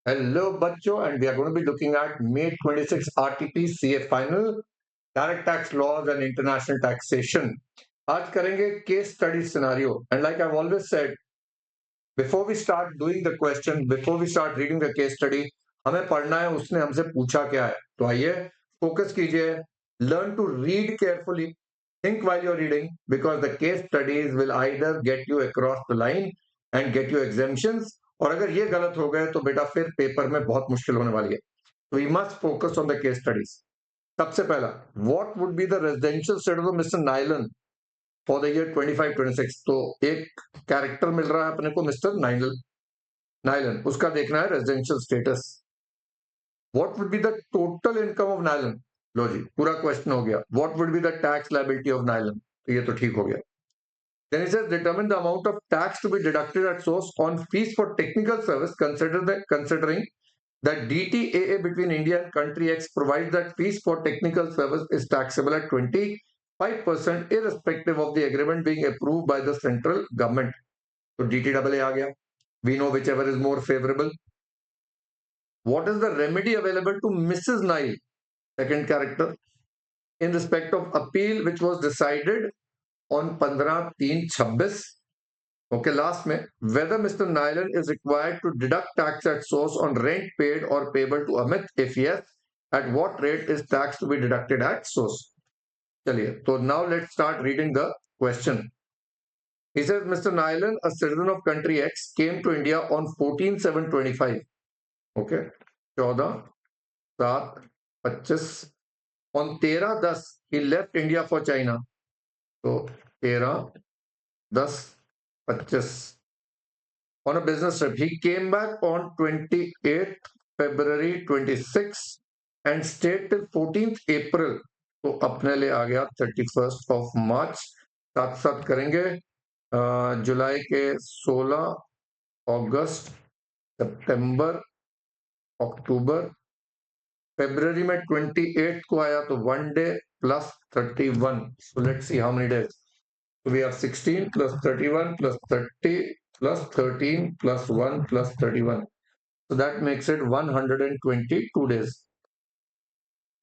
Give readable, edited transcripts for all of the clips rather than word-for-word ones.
Hello, bachcho, and we are going to be looking at May 26 RTP CA final, direct tax laws and international taxation. आज करेंगे case study scenario, and like I've always said, before we start doing the question, before we start reading the case study, हमें पढ़ना है उसने हमसे पूछा क्या है. तो आइए फोकस कीजिए. Learn to read carefully. Think while you're reading because the case studies will either get you across the line and get you exemptions, और अगर ये गलत हो गए तो बेटा फिर पेपर में बहुत मुश्किल होने वाली है. We must focus on the case studies. सबसे पहला, what would be the residential status of Mr. Nyland for the year 25-26. तो एक कैरेक्टर मिल रहा है अपने को मिस्टर नाइलन. नाइलन उसका देखना है residential status. What would be the total income of Nylon. लो जी पूरा क्वेश्चन हो गया. What would be the tax liability of Nylon. तो ये तो ठीक हो गया. Then it says determine the amount of tax to be deducted at source on fees for technical service considering that DTAA between India and country X provides that fees for technical service is taxable at 25% irrespective of the agreement being approved by the central government. So DTAA आ गया. We know whichever is more favorable. What is the remedy available to Mrs. Nile, second character, in respect of appeal which was decided on 15/3/26? Okay, last में whether Mr. Nyland is required to deduct tax at source on rent paid or payable to Amit. If yes, at what rate is tax to be deducted at source? चलिए, so now let's start reading the question. He says Mr. Nyland, a citizen of country X, came to India on 14/7/25. Okay, 14/7/25. On 13/10 he left India for China. So 13/10/25. On a business trip. He came back on 28th February 26 and stayed till 14th April. तो अपने लिए आ गया 31st of March. साथ साथ करेंगे जुलाई के 16, अगस्त, सितंबर, अक्टूबर, फरवरी में 28 को आया तो 1 day plus 31. So let's see how many days. So we have 16 plus 31 plus 30 plus 13 plus 1 plus 31. So that makes it 122 days.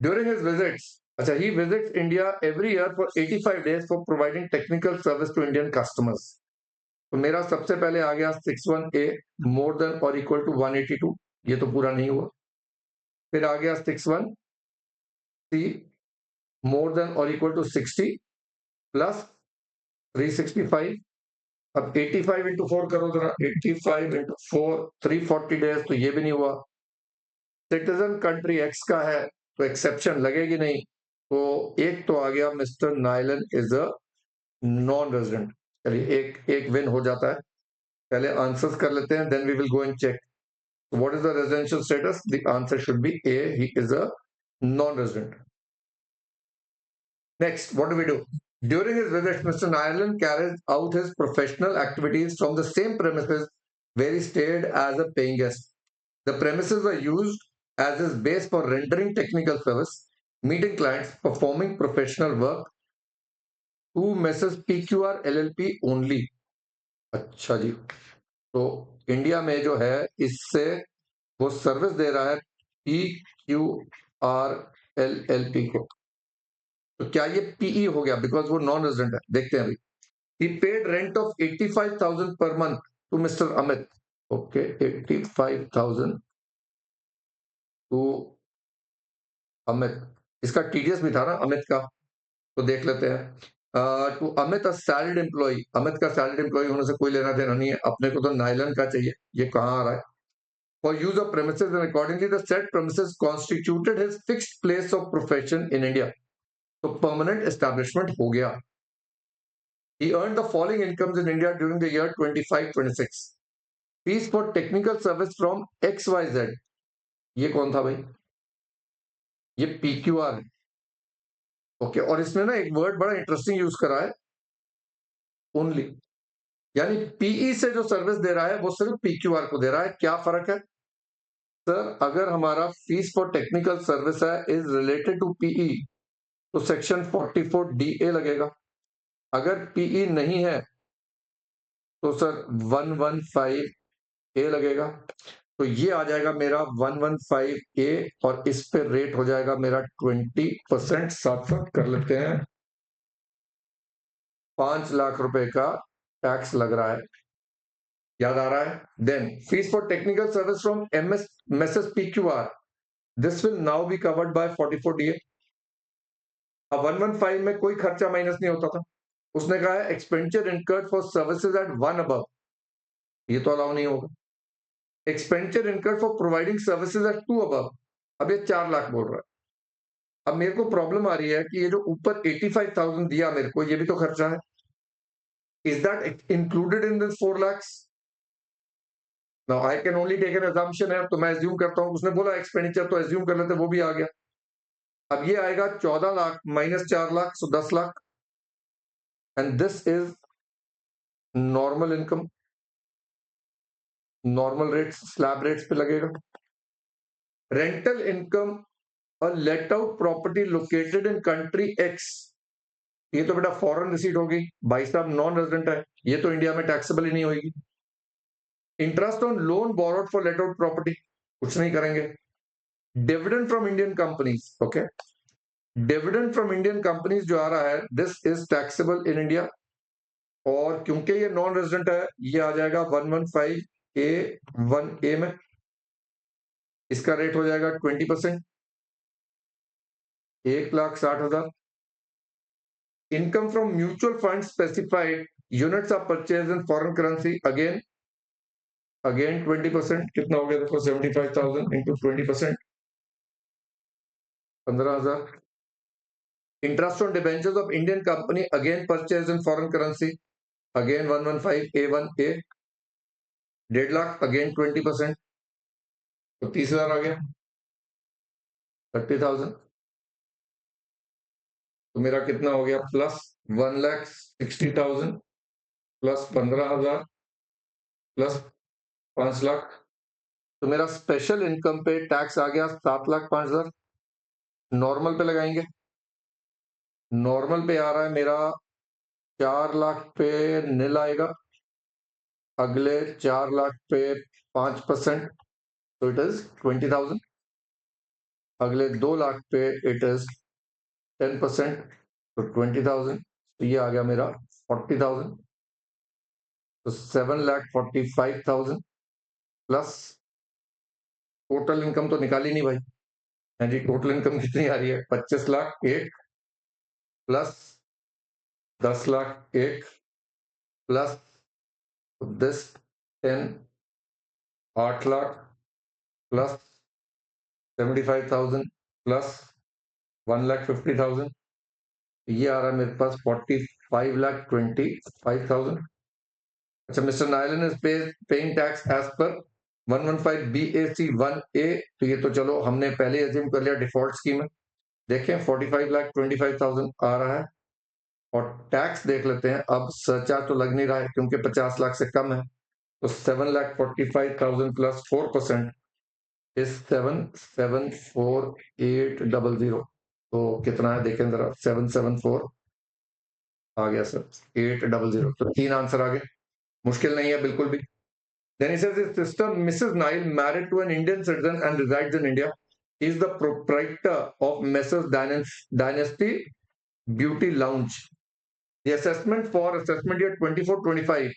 During his visits, he visits India every year for 85 days for providing technical service to Indian customers. तो मेरा सबसे पहले आ गया 61A more than or equal to 182. ये तो पूरा नहीं हुआ. फिर आ गया 61C more than or equal to 60 plus 365. अब 85 into 4 करो जरा. 85 into 4 340 days. तो ये भी नहीं हुआ. सिटीजन कंट्री एक्स का है तो एक्सेप्शन लगेगी नहीं. तो एक तो आ गया mister nylon is a non resident. चलिए एक एक विन हो जाता है. पहले आंसर्स कर लेते हैं, then we will go and check what is the residential status. The answer should be A, he is a non resident. Next, what do we do? During his visit, Mr. Nyland carried out his professional activities from the same premises where he stayed as a paying guest. The premises were used as his base for rendering technical service, meeting clients, performing professional work to Messrs. PQR LLP only. अच्छा जी, तो India में जो है इससे वो service दे रहा है PQR LLP को. तो क्या ये PE हो गया बिकॉज वो नॉन रेजिडेंट है? देखते हैं अभी. He paid rent of 85,000 per month to Mr. Amit. Okay, 85,000 to Amit. इसका TDS भी था ना अमित का, तो देख लेते हैं. Two Amit a salaried employee. Amit का सैलरीड एम्प्लॉय होने से कोई लेना देना नहीं है. अपने को तो नाइलन का चाहिए. ये कहाँ आ रहा है? For use of premises and accordingly the said premises constituted his fixed place of profession in India. तो permanent establishment हो गया. He earned the following incomes in India during the year 25-26. Fees for technical service from XYZ. ये कौन था भाई? ये PQR है. Okay, और इसमें ना एक वर्ड बड़ा इंटरेस्टिंग यूज करा है, ओनली. यानी पीई से जो सर्विस दे रहा है वो सिर्फ PQR को दे रहा है. क्या फर्क है सर? अगर हमारा फीस फॉर टेक्निकल सर्विस है इज रिलेटेड टू पीई तो सेक्शन 44DA लगेगा. अगर पीई नहीं है तो सर 115A लगेगा. तो ये आ जाएगा मेरा 115A और इस पे रेट हो जाएगा मेरा 20%। साथ साथ कर लेते हैं, 5 लाख रुपए का टैक्स लग रहा है, याद आ रहा है। Then fees for technical service from MS PQR, this will now be covered by 44DA। अब 115 में कोई खर्चा माइनस नहीं होता था, उसने कहा है expenditure incurred for services at 1 above, ये तो अलाउ नहीं होगा। Expenditure incurred for providing services at 2 above, अब ये 4 लाख बोल रहा है। अब मेरे को प्रॉब्लम आ रही है कि ये जो ऊपर 85,000 दिया मेरे को, ये भी तो खर्चा है। Is that included in this 4 lakhs? Now I can only take an assumption है, तो मैं एज्यूम करता हूं, उसने बोला एक्सपेंडिचर तो एज्यूम कर लेते, वो भी आ गया। अब ये आएगा 14 lakh minus 4 lakh, so 10 lakh. And this is normal income, normal rates, slab rates पे लगेगा। रेंटल इनकम और let out property located in country x, ये तो बेटा फॉरेन रिसीट होगी, भाई साहब नॉन रेजिडेंट है, ये तो इंडिया में टैक्सेबल ही नहीं होगी। Interest on loan borrowed for let out property, कुछ नहीं करेंगे। Dividend from Indian companies, okay, dividend from Indian companies जो आ रहा है, this is taxable in India, और क्योंकि ये नॉन रेजिडेंट है, ये आ जाएगा 115A1A में, इसका रेट हो जाएगा 20%, 1,60,000। Income from mutual fund specified units are purchase in foreign currency, again 20%, कितना हो गया देखो, 75,000 into 20%, 15,000। Interest on debentures of Indian company again purchase in foreign currency, again 115A1A, 1,50,000, again 20%, तो 30,000 आ गया, 30,000। तो मेरा कितना हो गया, प्लस 1,60,000 प्लस 15,000 प्लस 5 लाख, तो मेरा स्पेशल इनकम पे टैक्स आ गया 7,05,000। नॉर्मल पे लगाएंगे, नॉर्मल पे आ रहा है मेरा 4 लाख पे नील आएगा, अगले 4 लाख पे 5%, तो इट इज 20,000, अगले 2 लाख पे इट इज 10%, तो 20,000, तो ये आ गया मेरा 40,000, तो 7,45,000 प्लस टोटल इनकम तो निकाली नहीं भाई। हाँ जी, टोटल इनकम कितनी आ रही है, 25 लाख एक प्लस 10 लाख एक plus this 10, 8 lakh plus 75,000 plus 1,50,000, ये आ रहा है मेरे पास 45,25,000। अच्छा, Mister Nylon is paying tax as per 115BAC1A, तो ये तो चलो हमने पहले एज्यूम कर लिया, डिफॉल्ट स्कीम है। देखें 45,25,000 आ रहा है, और टैक्स देख लेते हैं। अब सरचार्ज तो लग नहीं रहा है क्योंकि 50 लाख से कम है, तो 7,45,000 प्लस 4% इज 7,74,800। तो कितना है देखें जरा, 774 आ गया सर, 800, तो 3 आंसर आ गए, मुश्किल नहीं है बिल्कुल भी। Then he says his sister Mrs. Nile married to an Indian citizen and resides in India. He is the proprietor of Messrs. Dynasty Beauty Lounge. The assessment for assessment year 24-25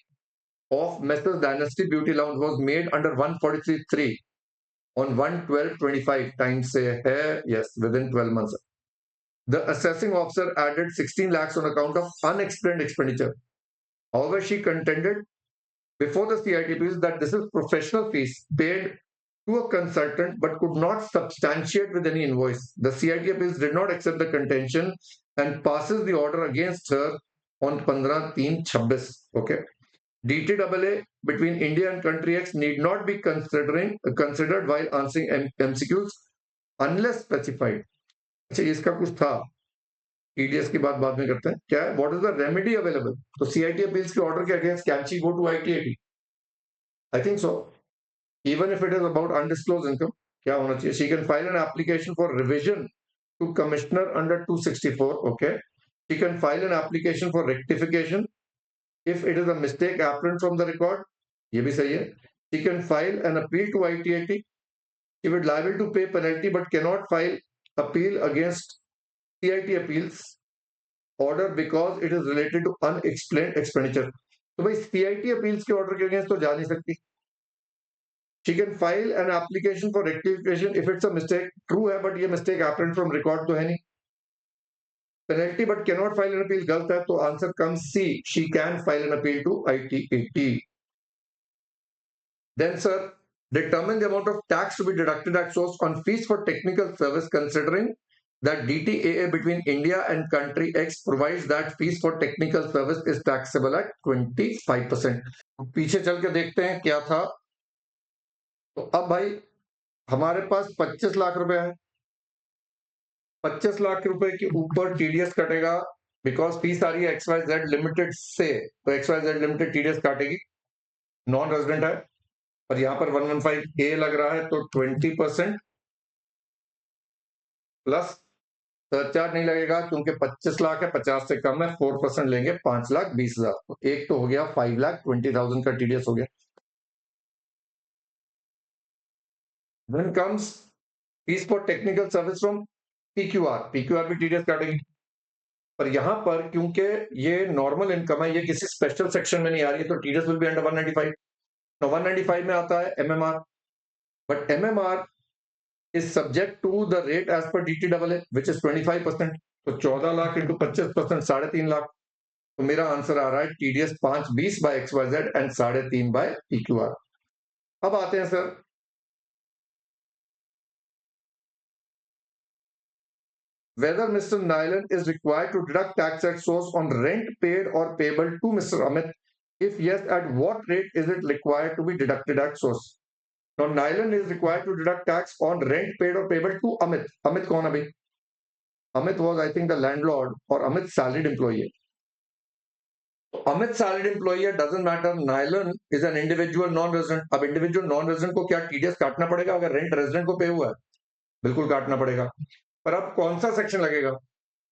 of Messrs. Dynasty Beauty Lounge was made under 143.3 on 1/12/25 times say hai, yes, within 12 months. The assessing officer added 16 lakhs on account of unexplained expenditure. However, she contended before the CITPs that this is professional fees paid to a consultant but could not substantiate with any invoice. The CITPs did not accept the contention and passes the order against her on 15/3/26. Okay. DTAA between India and country X need not be considered while answering MCQs unless specified. अच्छा, इसका कुछ था, TDS की बात बाद में करते हैं। क्या है, what is the remedy available? तो CIT अपील्स के ऑर्डर के against can she go to ITAT? I think so, even if it is about undisclosed income, क्या होना चाहिए? She can file an application for revision to commissioner under 264. Okay, she can file an application for rectification if it is a mistake apparent from the record, ये भी सही है। She can file an appeal to ITAT. She would liable to pay penalty but cannot file appeal against CIT appeals order because it is related to unexplained expenditure. तो भाई CIT appeals के order के against तो जा नहीं सकती. She can file an application for rectification if it's a mistake. True है, but ये mistake apparent from record तो है नहीं. Penalty but cannot file an appeal गलत है, तो answer comes C. She can file an appeal to ITAT. Then, sir, determine the amount of tax to be deducted at source on fees for technical service, considering that DTAA between India and country X provides that fees for technical service is taxable at 25%. पीछे चल के देखते हैं क्या था. तो अब भाई हमारे पास 25 लाख रुपए है. 25 लाख रुपए के ऊपर टीडीएस कटेगा बिकॉज फीस आ रही है XYZ लिमिटेड से, तो XYZ लिमिटेड टीडीएस काटेगी. नॉन रेजिडेंट है और यहां पर 115A लग रहा है, तो 20% प्लस सरचार्ज नहीं लगेगा क्योंकि 25 लाख है, 50 से कम है, 4% लेंगे, 5,20,000. तो एक तो हो गया 5,20,000 का टीडीएस हो गया. Then comes fees for technical service from PQR. PQR भी टीडीएस काटेगी. पर यहां पर क्योंकि ये नॉर्मल इनकम है, ये किसी स्पेशल सेक्शन में नहीं आ रही है, तो टीडीएस विल बी अंडर 195. 195 में आता है MMR, but MMR is subject to the rate as per DTAA, which is 25%. तो 14 लाख इंटू 25%, 3.5 लाख. तो मेरा आंसर आ रहा है TDS 520 by XYZ and 3.5 by PQR. अब आते हैं sir whether Mr. Nyland is required to deduct tax at source on rent paid or payable to Mr. Amit. If yes, at what rate is it required to be deducted at source? Now, Nyland is required to deduct tax on rent paid or payable to Amit. Amit कौन है भाई? Amit was, I think, the landlord, or Amit salaried employee. Amit salaried employee doesn't matter. Nyland is an individual non-resident. अब individual non-resident को क्या TDS काटना पड़ेगा? अगर rent resident को पे हुआ है, बिल्कुल काटना पड़ेगा. पर अब कौन सा सेक्शन लगेगा?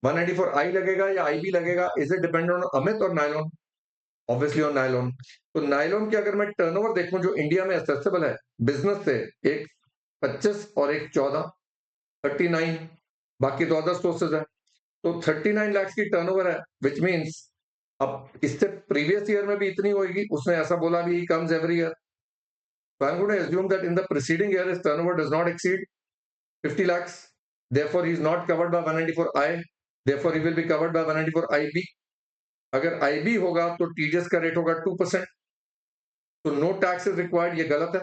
194I लगेगा या IB लगेगा? Is it dependent on Amit or Nylon? Obviously on Nylon. तो Nylon की अगर मैं टर्नओवर देखूं जो इंडिया में एक्सेसिबल है बिजनेस से, एक 25 और एक 14, 39, बाकी तो अदर सोर्सेज है. तो 39 लाख की टर्नओवर है, विच मीन्स अब इससे प्रीवियस ईयर में भी इतनी होगी. उसने ऐसा बोला भी comes every year. So I'm going to assume that in the preceding year his turnover does not exceed 50 lakhs. Therefore he is not covered by 194I. Therefore he will be covered by 194IB. अगर IB होगा तो TDS का rate होगा 2%. तो no tax is required, ये गलत है.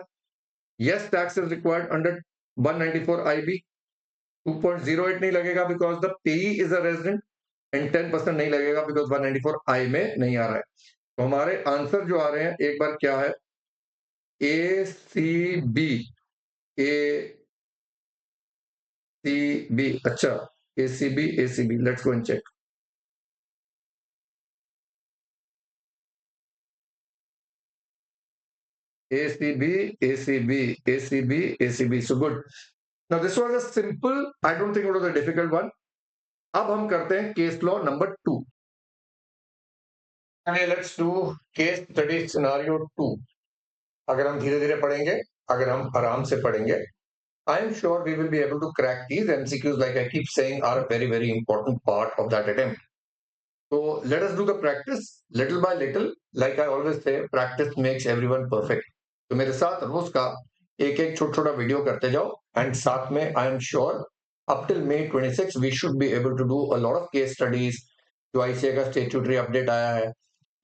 Yes, tax is required under 194IB. 2.08 नहीं लगेगा बिकॉज द पेई इज अ रेजिडेंट, एंड 10% नहीं लगेगा बिकॉज 194I में नहीं आ रहा है. तो हमारे आंसर जो आ रहे हैं एक बार क्या है, ACB, अच्छा ACB, let's go and check. ACB. So good. Now this was a simple, I don't think it was a difficult one. अब हम करते हैं case law number 2. Let's do case study scenario 2. अगर हम धीरे धीरे पढ़ेंगे, अगर हम आराम से पढ़ेंगे, I am sure we will be able to crack these MCQs, like I keep saying, are a very, very important part of that attempt. So let us do the practice little by little. Like I always say, practice makes everyone perfect. तो मेरे साथ रोज का एक एक छोटा छोटा video करते जाओ, एंड साथ में आई am sure up till May 26 we should be able to do a lot of case studies. जो ICAI का स्टेट्यूटरी अपडेट आया है,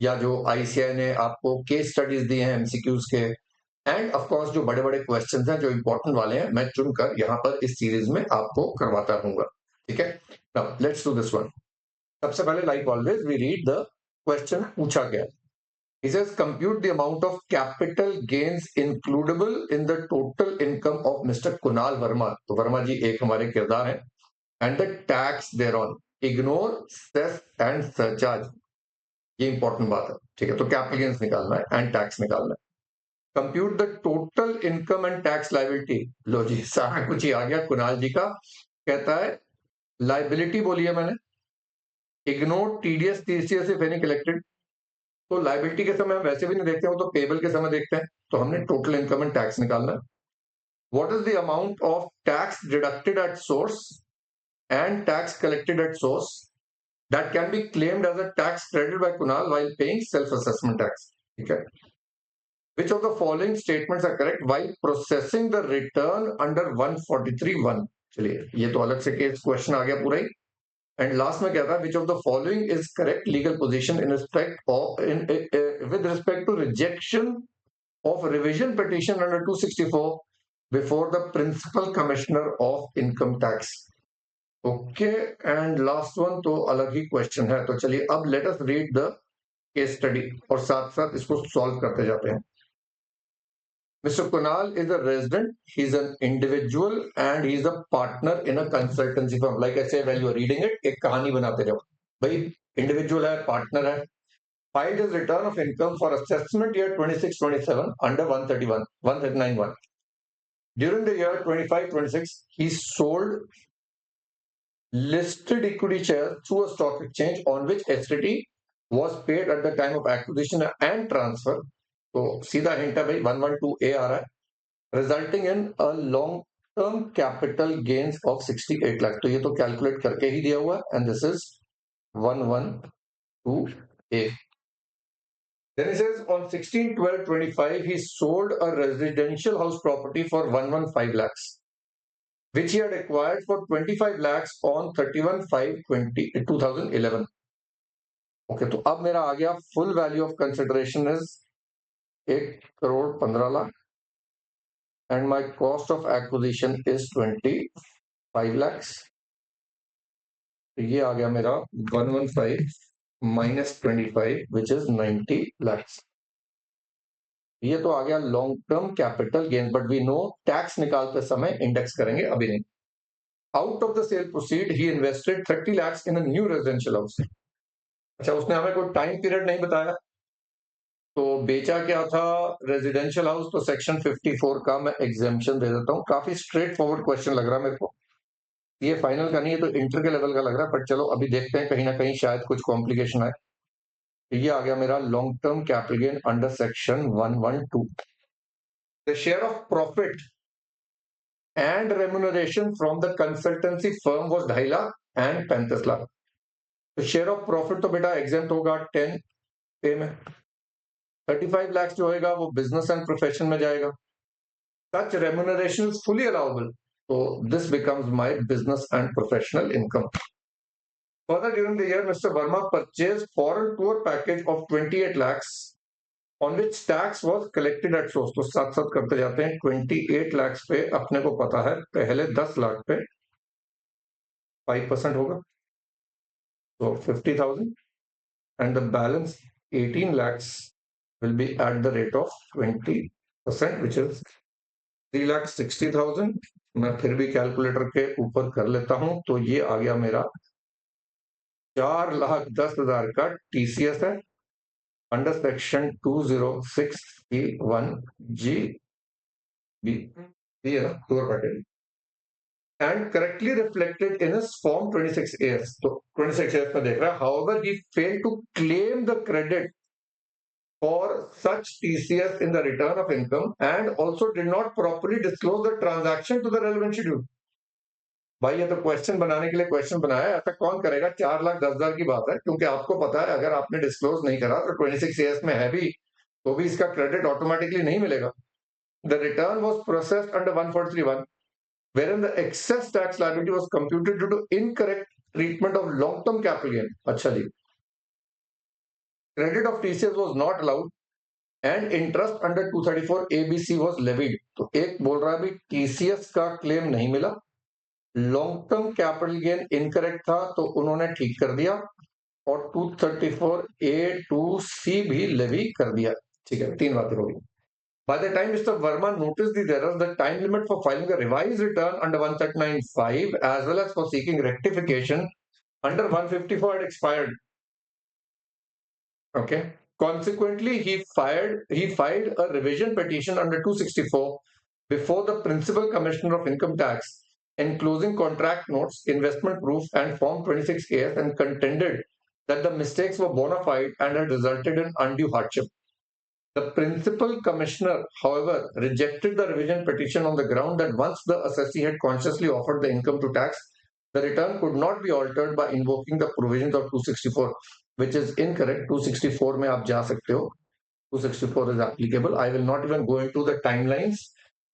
या जो ICAI ने आपको केस स्टडीज दी हैं MCQs के, एंड ऑफ कोर्स जो बड़े बड़े क्वेश्चंस हैं जो इंपॉर्टेंट वाले हैं, मैं चुनकर यहाँ पर इस सीरीज में आपको करवाता रहूंगा. ठीक है. Now let's do this one. सबसे पहले like always we read the question पूछा गया. He says compute the amount of capital gains includable in the total income of Mr. Kunal Verma. तो वर्मा जी एक हमारे किरदार हैं. And the tax thereon. Ignore cess and surcharge. ये important बात है. ठीक है. तो कैपिटल गेन्स निकालना है एंड टैक्स निकालना है. Compute the total income and tax liability. लो जी सारा कुछ ही आ गया कुणाल जी का. कहता है लाइबिलिटी बोली है मैंने. Ignore TDS TCS if any collected. तो लायबिलिटी के समय हम वैसे भी नहीं देखते हो, तो पेबल के समय देखते हैं। तो हमने टोटल इनकम एंड टैक्स निकालना है। What is the amount of tax deducted at source and tax collected at source that can be claimed as a tax credit by Kunal while paying self assessment tax. ठीक है। Which of the following statements are correct while processing the return under 143(1)? चलिए, ये तो अलग से case question आ गया पूरा ही। And last में क्या था, which of the following is correct legal position in respect of with respect to rejection of revision petition under 264 before the principal commissioner of income tax. Okay, and last one तो अलग ही question है। तो चलिए अब let us read the case study और साथ साथ इसको सॉल्व करते जाते हैं। Mr. Kunal is a resident, he's an individual and he's a partner in a consultancy firm. Like I say, while you are reading it, एक कहानी बनाते जाओ। भाई इंडिविजुअल है, पार्टनर है, filed his return of income for assessment year 26-27 under 131, 139(1). During the year 25-26, he sold listed equity shares through a stock exchange on which STT was paid at the time of acquisition and transfer. तो सीधा hint है भाई, 112A आ रहा है, resulting in a long term capital gains of 68 lakh. तो ये तो calculate करके ही दिया हुआ है, and this is 112A। Then he says on 16/12/25 he sold a residential house property for 115 lakhs which he had acquired for 25 lakhs on 31/5/2011। Okay, तो अब मेरा आ गया full value of consideration is 1,15,00,000 and my cost of acquisition is 25 lakhs। तो ये आ गया मेरा 115 minus 25 which is 90 lakhs। ये तो आ गया long term capital gain, but we know tax निकालते समय इंडेक्स करेंगे, अभी नहीं। Out of the sale proceed he invested 30 lakhs in a new residential house. अच्छा, उसने हमें कोई टाइम पीरियड नहीं बताया। तो बेचा क्या था, रेजिडेंशियल हाउस। तो सेक्शन 54 का मैं एग्जेम्पशन दे देता हूँ। काफी स्ट्रेट फॉरवर्ड क्वेश्चन लग रहा है मेरे को, ये फाइनल का नहीं है तो इंटर के लेवल का लग रहा है, बट चलो अभी देखते हैं, कहीं ना कहीं शायद कुछ कॉम्प्लिकेशन आए। ये आ गया मेरा long term capital gain under section 112। The share of profit and remuneration from the consultancy firm was 2.5 lakh and 35 lakh. तो शेयर ऑफ प्रॉफिट तो बेटा एग्जेम्प्ट होगा 10 पे में। 35 लाख जो होगा वो बिजनेस एंड प्रोफेशन में जाएगा। Such remuneration is fully allowable, so this becomes my business and professional income. Further, during the year, Mr. Verma purchased foreign tour package of 28 lakhs on which tax was collected at source। तो साथ साथ करते जाते हैं। 28 lakhs पे अपने को पता है पहले 10 लाख पे 5% होगा, तो 50,000, and the balance 18 lakhs will be at the rate of 20%, which is 3,60,000। मैं फिर भी कैलकुलेटर के ऊपर कर लेता हूं, तो ये आ गया मेरा 4,10,000 का टीसीएस है under section 206(1)(g)(b) and correctly reflected in his form 26AS। तो 26AS में देख रहा है, however he failed to claim the credit for such TCS in the return of income and also did not properly disclose the transaction to the relevant schedule। भाई ये तो question बनाने के लिए क्वेश्चन बनाया है, ऐसा कौन करेगा। 4,10,000 की बात है, क्योंकि आपको पता है अगर आपने डिस्क्लोज नहीं करा तो 26AS में है भी, तो भी इसका क्रेडिट ऑटोमेटिकली नहीं मिलेगा। The return was processed under 143(1) wherein the excess tax liability was computed due to incorrect treatment of long term capital gain। अच्छा जी, credit of TCS was not allowed and interest under 234 ABC was levied। तो एक बोल रहा है भाई TCS का claim नहीं मिला, long term capital gain incorrect था तो उन्होंने ठीक कर दिया, और 234A2C भी लेवी कर दिया। ठीक है, 3 बातें होगी। By the time Mr. Verma noticed these errors, the time limit for filing a revised return under 139(5) as well as for seeking rectification under 154 had expired। Okay. Consequently, he filed a revision petition under 264 before the Principal Commissioner of Income Tax enclosing contract notes, investment proof, and Form 26AS, and contended that the mistakes were bona fide and had resulted in undue hardship. The principal commissioner, however, rejected the revision petition on the ground that once the assessee had consciously offered the income to tax, the return could not be altered by invoking the provisions of 264, which is incorrect. 264 में आप जा सकते हो. 264 is applicable. I will not even go into the timelines.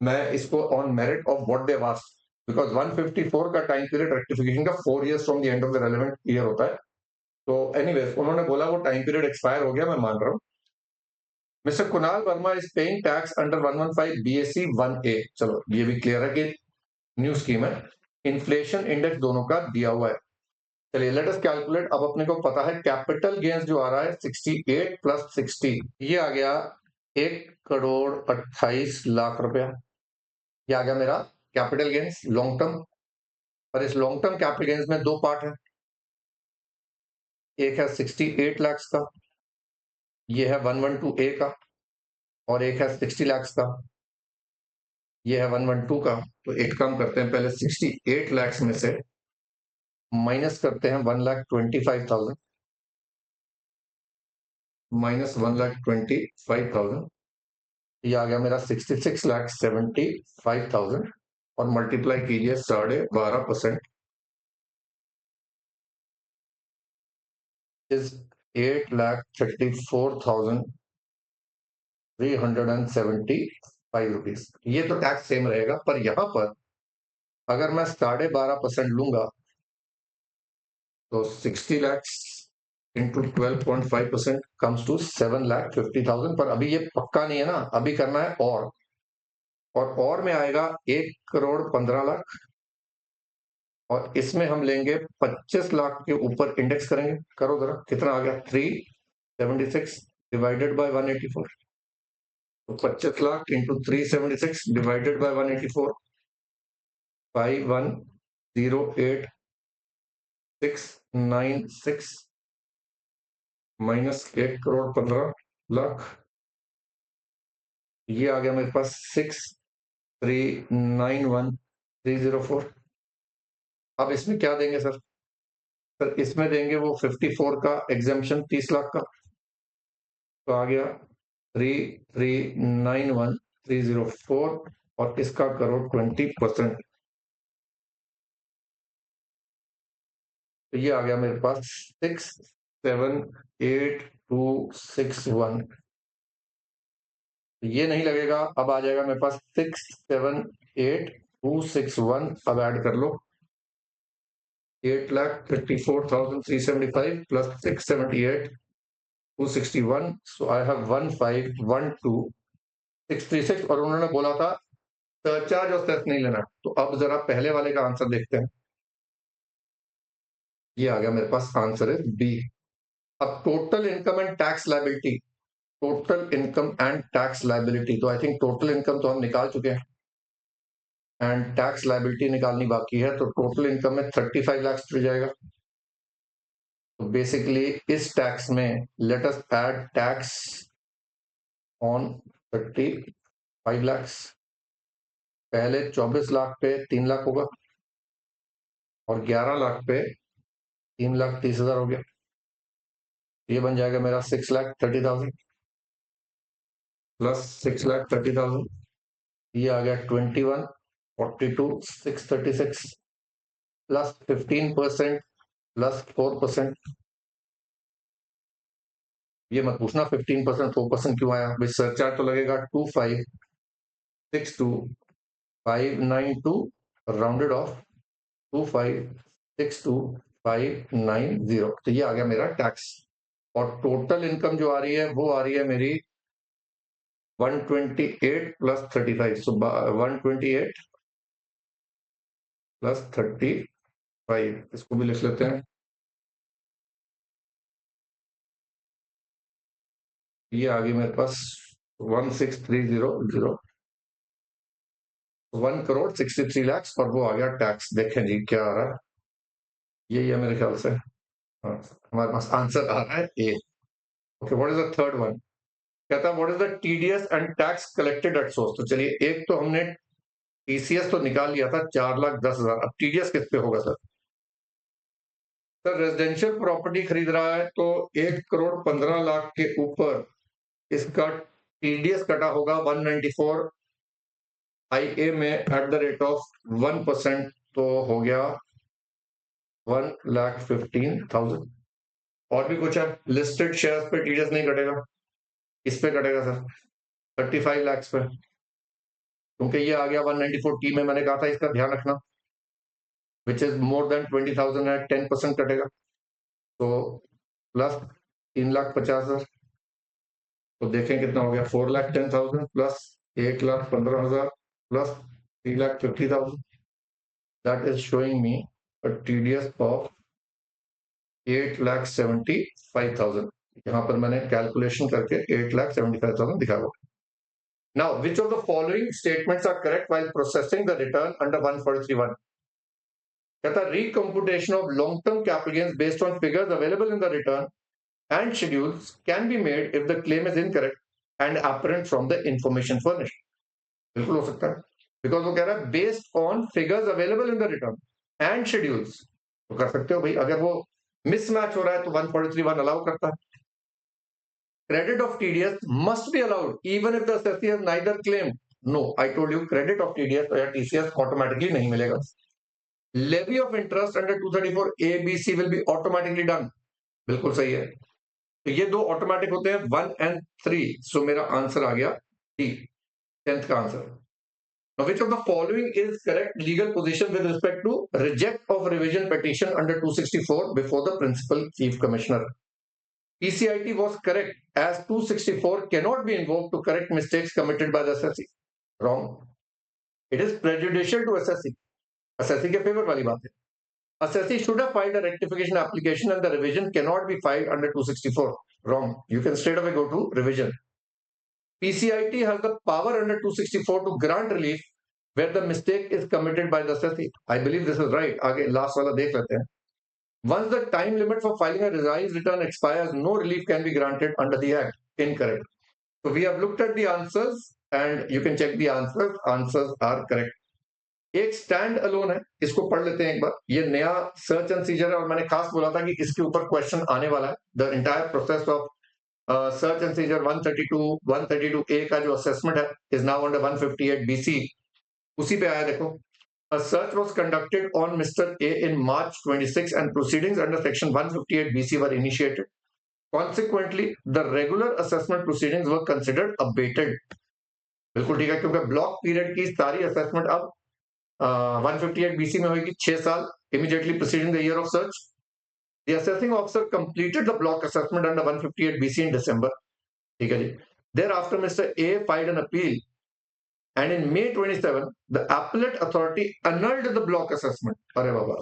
मैं इसको on merit of what they have asked, because 154 का time period rectification का 4 years from the end of the relevant year होता है. तो anyways उन्होंने बोला वो time period expire हो गया, मैं मान रहा हूँ. Mister Kunal Verma is paying tax under 115 BSc 1A. चलो ये भी क्लियर है कि न्यू स्कीम है. इन्फ्लेशन इंडेक्स दोनों का दिया हुआ है. चलिए लेट अस कैलकुलेट. अब अपने को पता है कैपिटल गेन्स जो आ रहा है 68 प्लस 60, ये आ गया 1,28,00,000 रुपया. ये आ गया मेरा कैपिटल गेन्स लॉन्ग टर्म. और इस लॉन्ग टर्म कैपिटल गेन्स में दो पार्ट है. एक है 68 लाख का, ये है 112A का, और एक है 60 लाख का, ये है 112 का. तो एक काम करते हैं, पहले 68 लाख में से माइनस करते हैं 1,25,000, माइनस 1,25,000. ये आ गया मेरा 66,75,000 और मल्टीप्लाई कीजिए 12.5% इज 8,34,375 रुपीज. ये तो टैक्स सेम रहेगा, पर यहां पर अगर मैं 12.5% लूंगा तो 60 lakhs इंटू 12.5% कम्स टू 7,50,000. पर अभी ये पक्का नहीं है ना, अभी करना है और में आएगा 1,15,00,000. और इसमें हम लेंगे 25 लाख के ऊपर इंडेक्स करेंगे. करो जरा, कितना आ गया? 376 डिवाइडेड बाय 184. तो 25 lakh into 376 divided by 184, 5108,696 minus 1,15,00,000. ये आ गया मेरे पास 6,391,304. अब इसमें क्या देंगे सर? सर इसमें देंगे वो 54 का एग्जाम्पशन 30 लाख का. तो आ गया 3,391,304 और इसका करो 20%. तो ये आ गया मेरे पास 6,7,8,261. ये नहीं लगेगा. अब आ जाएगा मेरे पास 6,7,8,261. अब ऐड कर लो 8,54,375 plus 678,261. So I have 15,12,636. और उन्होंने बोला था सरचार्ज और सेस नहीं लेना. तो अब जरा पहले वाले का आंसर देखते हैं. ये आ गया मेरे पास, आंसर है बी. अब total income and tax liability, total income and tax liability. तो आई थिंक टोटल इनकम तो हम निकाल चुके हैं एंड टैक्स लायबिलिटी निकालनी बाकी है. तो टोटल इनकम में 35 लाख जुड़ जाएगा. तो बेसिकली इस टैक्स में let us add tax on 35 lakh. पहले 24 लाख पे 3 लाख होगा और 11 लाख पे 3,30,000 हो गया. ये बन जाएगा मेरा 6,30,000 प्लस 6,30,000. ये आ गया 21,42,636 प्लस 15% प्लस 4%. ये मत पूछना 15% 4% क्यों आया भाई. सरचार्ज तो लगेगा 2562,592 राउंडेड ऑफ 2562,590. तो ये आ गया मेरा टैक्स. और टोटल इनकम जो आ रही है वो आ रही है मेरी 128 प्लस 35. सो 128 प्लस 35, इसको भी लिख लेते हैं. ये आ गई मेरे पास 16,300, 1,63,00,000 और वो आ गया टैक्स. देखें जी क्या आ रहा है. यही है मेरे ख्याल से. हाँ, हमारे पास आंसर आ रहा है A. Okay, what is the third one? कहता है what is the TDS and tax collected at source. तो चलिए, एक तो हमने टीसीएस तो निकाल लिया था 4,10,000. अब टीडीएस किस पे होगा सर? सर रेजिडेंशियल प्रॉपर्टी खरीद रहा है तो 1,15,00,000 के ऊपर इसका टीडीएस कटा होगा 194 IA में एट द रेट ऑफ 1%, तो हो गया 1,15,000। और भी कुछ है? लिस्टेड शेयर्स पे टीडीएस नहीं कटेगा, इस पे कटेगा सर 35 लाख पे, क्योंकि ये आ गया 194T में, मैंने कहा था इसका ध्यान रखना, विच इज मोर देन 20,000 है, 10% कटेगा, तो प्लस 3,50,000, तो देखें कितना हो गया 4,10,000 plus 1,15,000 plus 3,50,000, that is showing me a TDS of 8,75,000। यहां पर मैंने कैलकुलेशन करके 8,75,000 दिखा हुआ। Now, which of the following statements are correct while processing the return under 143(1)? कहता recomputation of long-term capital gains based on figures available in the return and schedules can be made if the claim is incorrect and apparent from the information furnished। बिल्कुल हो सकता है, because वो कह रहा है based on figures available in the return and schedules, तो कर सकते हो भाई, अगर वो मिसमैच हो रहा है तो 143(1) अलाउ करता है। Credit of TDS must be allowed even if the assessee has neither claimed. No, I told you credit of TDS या TCS automatically नहीं मिलेगा। Levy of interest under 234 ABC will be automatically done। बिल्कुल सही है, तो ये दो automatic होते हैं 1 and 3, सो मेरा आंसर आ गया डी, 10th का answer. Now, which of the following is correct legal position with respect to reject of revision petition under 264 before the principal chief commissioner? PCIT was correct as 264 cannot be invoked to correct mistakes committed by the assessee. Wrong. It is prejudicial to assessee. Assessee के favour वाली बात है। Assessee should have filed a rectification application and the revision cannot be filed under 264. Wrong. You can straight away go to revision. PCIT has the power under 264 to grant relief where the mistake is committed by the assessee. I believe this is right. आगे last वाला देख लेते हैं। Once the time limit for filing a revised return expires, no relief can be granted under the Act. Incorrect. So we have looked at the answers and you can check the answers. Answers are correct. एक stand alone है, इसको पढ़ लेते हैं एक बार। ये नया search and seizure है और मैंने खास बोला था कि इसके ऊपर क्वेश्चन आने वाला है। The entire process of search and seizure 132A का जो असेसमेंट है इज नाउ अंडर 158BC, उसी पे आया। देखो, a search was conducted on Mr. A in March 26 and proceedings under section 158BC were initiated. Consequently, the regular assessment proceedings were considered abated. बिल्कुल ठीक है, क्योंकि ब्लॉक पीरियड की सारी असेसमेंट अब 158BC में होगी 6 साल, immediately preceding the year of search. The assessing officer completed the block assessment under 158BC in December. ठीक है जी। Thereafter, Mr. A filed an appeal and in May 27, the appellate authority annulled the block assessment. अरे बाबा,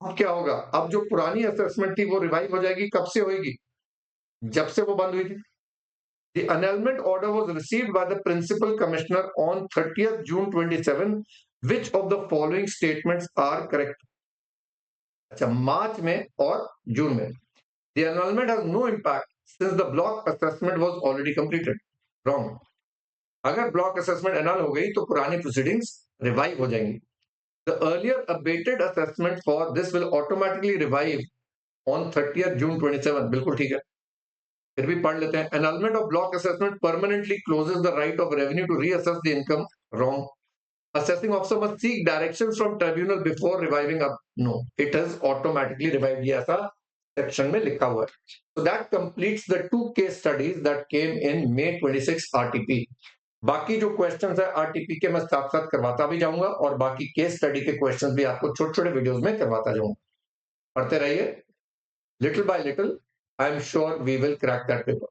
अब क्या होगा? अब जो पुरानी assessment थी वो रिवाइव हो जाएगी। कब से होगी? जब से वो बंद हुई थी। The annulment order was received by the principal commissioner on 30th June 27. Which of the following statements are correct? अच्छा, मार्च में और जून में। The annulment has no impact since the block assessment was already completed. Wrong. अगर block assessment anal हो गई तो पुरानी proceedings revive हो जाएंगी। The earlier abated assessment for this will automatically revive on 30th June 27. बिल्कुल ठीक है, फिर भी पढ़ लेते हैं। Annulment of block assessment permanently closes the right of revenue to reassess the income. Wrong. Assessing officer must seek directions from tribunal before reviving up. No, it has automatically revived. ये ऐसा सेक्शन में लिखा हुआ है। So that completes the 2 case studies that came in May 26 RTP. बाकी जो questions है RTP के मैं साथ साथ करवाता भी जाऊंगा और बाकी केस स्टडी के क्वेश्चंस भी आपको छोटे छोटे वीडियोस में करवाता जाऊंगा। पढ़ते रहिए, little by little I am sure we will crack that paper.